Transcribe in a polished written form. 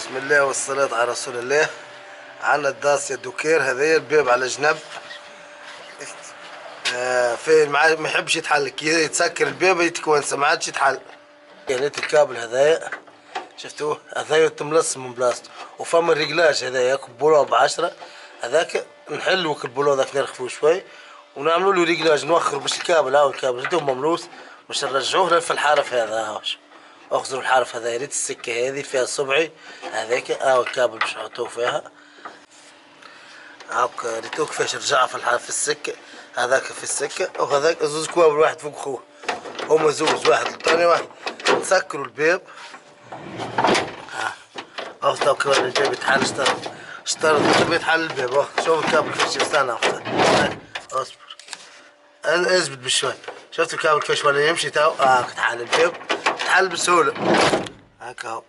بسم الله والصلاة على رسول الله. عنا الداسية دوكير هذايا الباب على جنب. فين ما يحبش يتحل كي يتسكر الباب يتكونس ما عادش يتحل. لقيت الكابل هذايا شفتوه هذايا تملص من بلاصتو، وفما الريجلاج هذايا بولو ب10 هذاك نحلو البولو ذاك نرخفوه شوي ونعملوا له ريجلاج نوخر باش الكابل هاو الكابل شفتوه مملوس باش نرجعوه في الحرف هذا هاوش. اخذوا الحرف هذا ريت السكة هذه فيها صبعي هذاك الكابل باش نحطوه فيها هاك ريتو كيفاش رجع في الحرف في السكة هذاك في السكة وهذاك زوز كوابل واحد فوق خوه هما زوز واحد الثاني واحد نسكروا الباب. اخذ كيفاش الباب يتحل اشترط الباب يتحل الباب شوف الكابل كيفاش استنى اصبر اثبت بشوي شفت الكابل كيفاش ولا يمشي تاو تحل الباب تحل بسهولة هاك اهو.